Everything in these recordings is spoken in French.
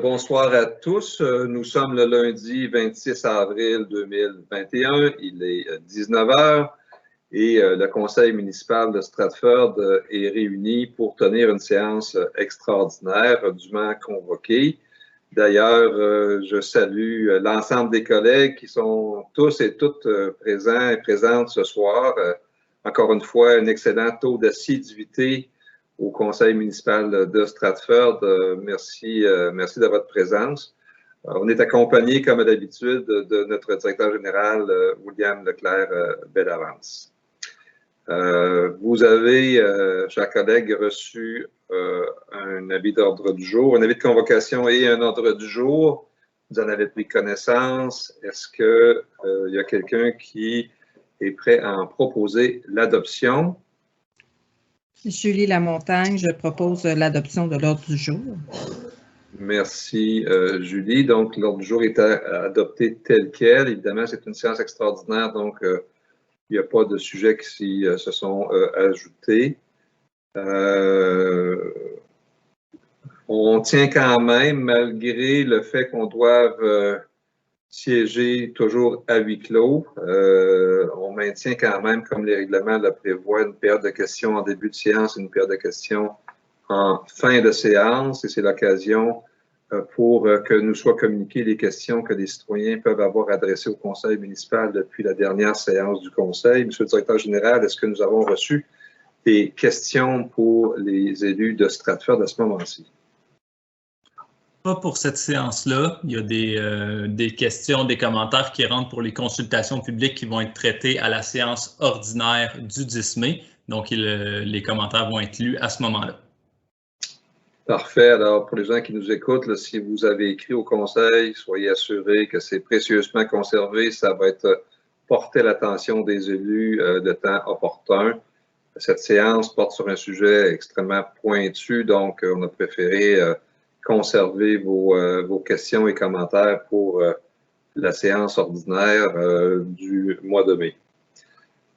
Bonsoir à tous. Nous sommes le lundi 26 avril 2021. Il est 19 h et le conseil municipal de Stratford est réuni pour tenir une séance extraordinaire dûment convoquée. D'ailleurs, je salue l'ensemble des collègues qui sont tous et toutes présents et présentes ce soir. Encore une fois, un excellent taux d'assiduité au conseil municipal de Stratford. Merci de votre présence. On est accompagné, comme d'habitude, de notre directeur général, William Leclerc-Bellavance. Vous avez, chers collègues, reçu un avis d'ordre du jour, un avis de convocation et un ordre du jour. Vous en avez pris connaissance. Est-ce qu'il y a quelqu'un qui est prêt à en proposer l'adoption? Julie Lamontagne, je propose l'adoption de l'ordre du jour. Merci, Julie. Donc, l'ordre du jour est adopté tel quel. Évidemment, c'est une séance extraordinaire, donc il n'y a pas de sujets qui se sont ajoutés. On tient quand même, malgré le fait qu'on doive siéger toujours à huis clos, on maintient quand même, comme les règlements le prévoient, une période de questions en début de séance, une période de questions en fin de séance, et c'est l'occasion pour que nous soient communiquées les questions que les citoyens peuvent avoir adressées au conseil municipal depuis la dernière séance du conseil. Monsieur le directeur général, est-ce que nous avons reçu des questions pour les élus de Stratford à ce moment-ci? Pas pour cette séance-là. Il y a des questions, des commentaires qui rentrent pour les consultations publiques qui vont être traitées à la séance ordinaire du 10 mai. Donc, les commentaires vont être lus à ce moment-là. Parfait. Alors, pour les gens qui nous écoutent, là, si vous avez écrit au conseil, soyez assurés que c'est précieusement conservé. Ça va être porté à l'attention des élus de temps opportun. Cette séance porte sur un sujet extrêmement pointu, donc on a préféré conserver vos questions et commentaires pour la séance ordinaire du mois de mai.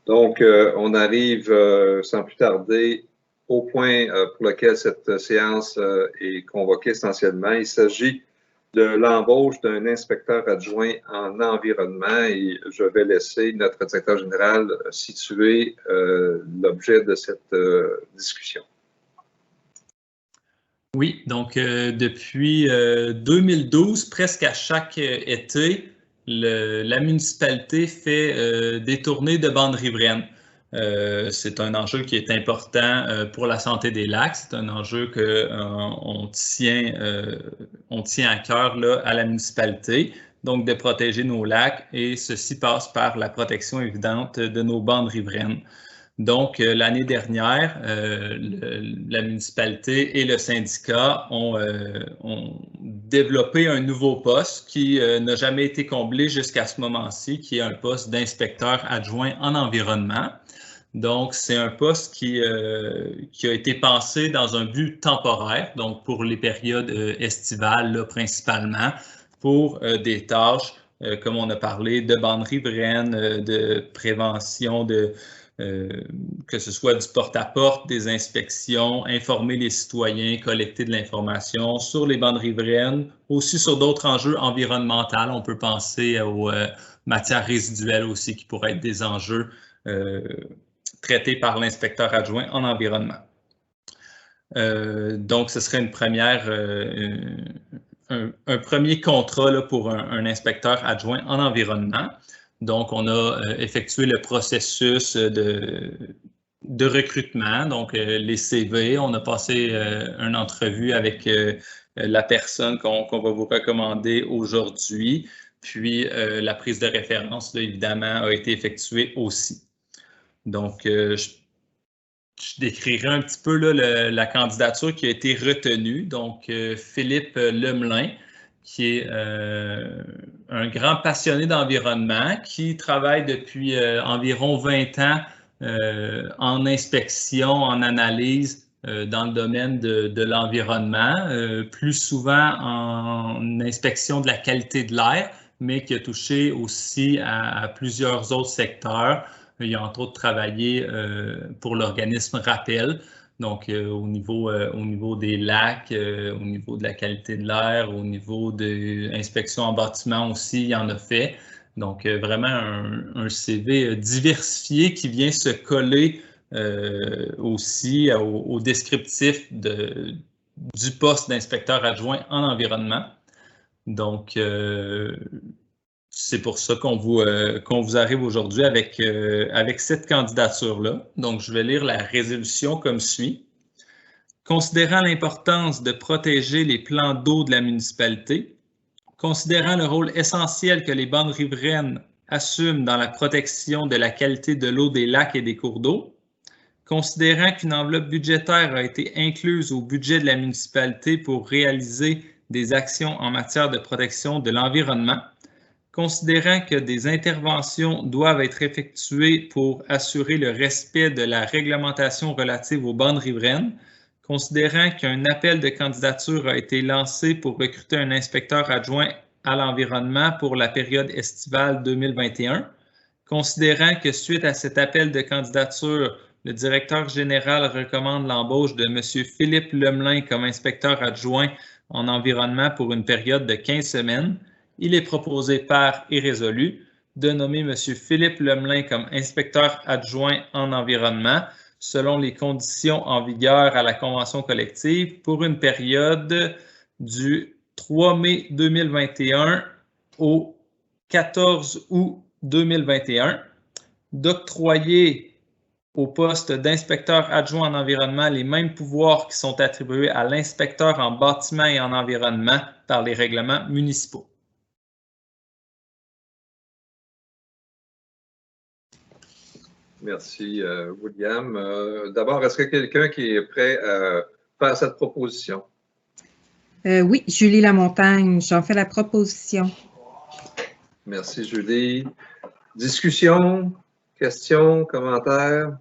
Donc, on arrive sans plus tarder au point pour lequel cette séance est convoquée essentiellement. Il s'agit de l'embauche d'un inspecteur adjoint en environnement et je vais laisser notre directeur général situer l'objet de cette discussion. Oui, donc depuis 2012, presque à chaque été, la municipalité fait des tournées de bandes riveraines. C'est un enjeu qui est important pour la santé des lacs. C'est un enjeu qu'on tient à cœur là, à la municipalité, donc de protéger nos lacs, et ceci passe par la protection évidente de nos bandes riveraines. Donc, l'année dernière, la municipalité et le syndicat ont développé un nouveau poste qui n'a jamais été comblé jusqu'à ce moment-ci, qui est un poste d'inspecteur adjoint en environnement. Donc, c'est un poste qui a été pensé dans un but temporaire, donc pour les périodes estivales là, principalement, pour des tâches, comme on a parlé, de bandes riveraines, de prévention, que ce soit du porte-à-porte, des inspections, informer les citoyens, collecter de l'information sur les bandes riveraines, aussi sur d'autres enjeux environnementaux. On peut penser aux matières résiduelles aussi qui pourraient être des enjeux traités par l'inspecteur adjoint en environnement. Donc, ce serait une première, un premier contrat là, pour un inspecteur adjoint en environnement. Donc, on a effectué le processus de recrutement, donc les CV. On a passé une entrevue avec la personne qu'on va vous recommander aujourd'hui. Puis, la prise de référence, là, évidemment, a été effectuée aussi. Donc, je décrirai un petit peu là, la candidature qui a été retenue. Donc, Philippe Lemelin, qui est un grand passionné d'environnement, qui travaille depuis environ 20 ans en inspection, en analyse dans le domaine de l'environnement, plus souvent en inspection de la qualité de l'air, mais qui a touché aussi à plusieurs autres secteurs. Il a entre autres travaillé pour l'organisme Rappel. Donc, au niveau des lacs, au niveau de la qualité de l'air, au niveau de l'inspection en bâtiment aussi, il en a fait. Donc, vraiment un CV diversifié qui vient se coller aussi au descriptif du poste d'inspecteur adjoint en environnement. Donc, c'est pour ça qu'on vous arrive aujourd'hui avec cette candidature-là. Donc, je vais lire la résolution comme suit. Considérant l'importance de protéger les plans d'eau de la municipalité, considérant le rôle essentiel que les bandes riveraines assument dans la protection de la qualité de l'eau des lacs et des cours d'eau, considérant qu'une enveloppe budgétaire a été incluse au budget de la municipalité pour réaliser des actions en matière de protection de l'environnement, considérant que des interventions doivent être effectuées pour assurer le respect de la réglementation relative aux bandes riveraines, considérant qu'un appel de candidature a été lancé pour recruter un inspecteur adjoint à l'environnement pour la période estivale 2021, considérant que suite à cet appel de candidature, le directeur général recommande l'embauche de M. Philippe Lemelin comme inspecteur adjoint en environnement pour une période de 15 semaines, il est proposé par et résolu de nommer M. Philippe Lemelin comme inspecteur adjoint en environnement selon les conditions en vigueur à la convention collective pour une période du 3 mai 2021 au 14 août 2021, d'octroyer au poste d'inspecteur adjoint en environnement les mêmes pouvoirs qui sont attribués à l'inspecteur en bâtiment et en environnement par les règlements municipaux. Merci, William. D'abord, est-ce qu'il y a quelqu'un qui est prêt à faire cette proposition? Oui, Julie Lamontagne, j'en fais la proposition. Merci, Julie. Discussion, questions, commentaires?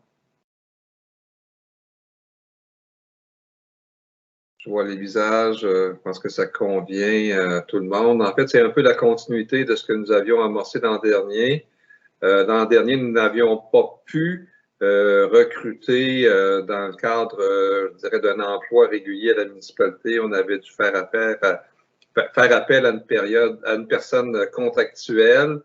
Je vois les visages, je pense que ça convient à tout le monde. En fait, c'est un peu la continuité de ce que nous avions amorcé l'an dernier. Dans le dernier, nous n'avions pas pu recruter dans le cadre, je dirais, d'un emploi régulier à la municipalité. On avait dû faire appel à une personne contractuelle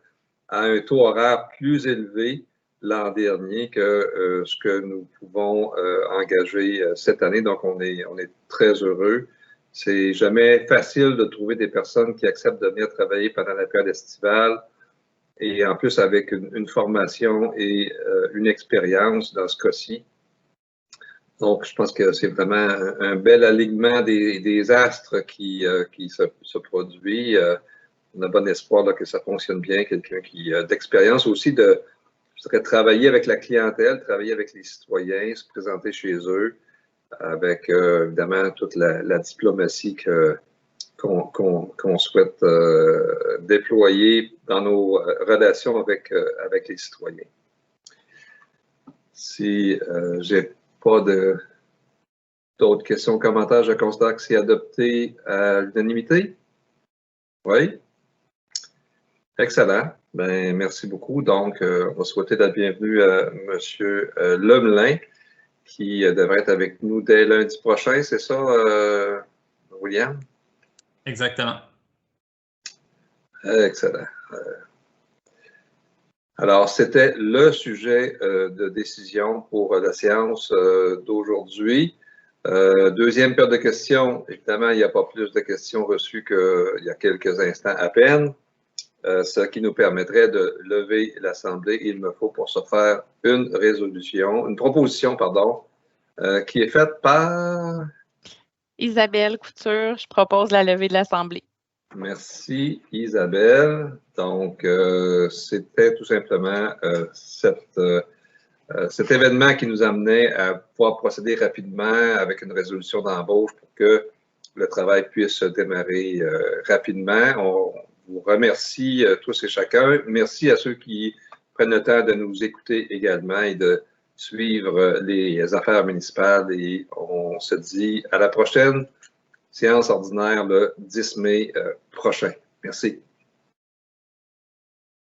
à un taux horaire plus élevé l'an dernier que ce que nous pouvons engager cette année. Donc, on est très heureux. C'est jamais facile de trouver des personnes qui acceptent de venir travailler pendant la période estivale. Et en plus, avec une formation et une expérience dans ce cas-ci. Donc, je pense que c'est vraiment un bel alignement des astres qui se produit. On a bon espoir là, que ça fonctionne bien. Quelqu'un qui a d'expérience aussi de, je dirais, travailler avec la clientèle, travailler avec les citoyens, se présenter chez eux, avec évidemment toute la diplomatie qu'on souhaite déployer dans nos relations avec les citoyens. Si j'ai pas d'autres questions, commentaires, je constate que c'est adopté à l'unanimité. Oui? Excellent. Ben, merci beaucoup. Donc, on va souhaiter la bienvenue à M. Lemelin, qui devrait être avec nous dès lundi prochain. C'est ça, William? Exactement. Excellent. Alors, c'était le sujet de décision pour la séance d'aujourd'hui. Deuxième paire de questions. Évidemment, il n'y a pas plus de questions reçues qu'il y a quelques instants à peine, ce qui nous permettrait de lever l'Assemblée. Il me faut pour ce faire une proposition, qui est faite par... Isabelle Couture, je propose la levée de l'Assemblée. Merci, Isabelle. Donc, c'était tout simplement cet événement qui nous amenait à pouvoir procéder rapidement avec une résolution d'embauche pour que le travail puisse démarrer rapidement. On vous remercie tous et chacun. Merci à ceux qui prennent le temps de nous écouter également et de suivre les affaires municipales. Et on se dit à la prochaine séance ordinaire le 10 mai prochain. Merci.